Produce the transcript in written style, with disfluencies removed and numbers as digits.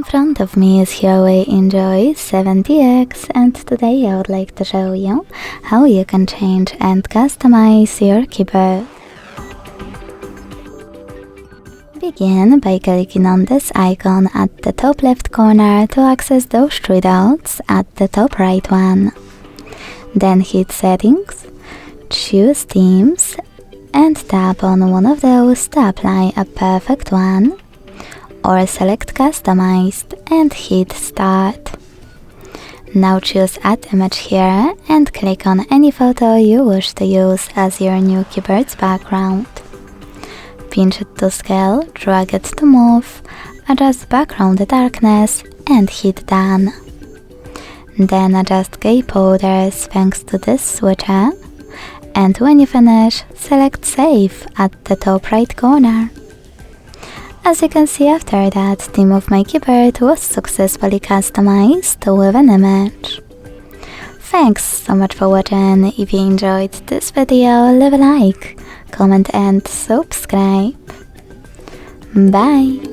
In front of me is HUAWEI Enjoy 70X, and today I would like to show you how you can change and customize your keyboard. Begin by clicking on this icon at the top left corner to access those three dots at the top right one. Then hit Settings, choose Themes, and tap on one of those to apply a perfect one, or select Customized and hit Start. Now choose Add Image here and click on any photo you wish to use as your new keyboard's background. Pinch it to scale, drag it to move, adjust background darkness and hit Done. Then adjust gray borders thanks to this switcher, and when you finish, select Save at the top right corner. As you can see, after that, the theme of my keyboard was successfully customized with an image. Thanks so much for watching. If you enjoyed this video, leave a like, comment and subscribe. Bye!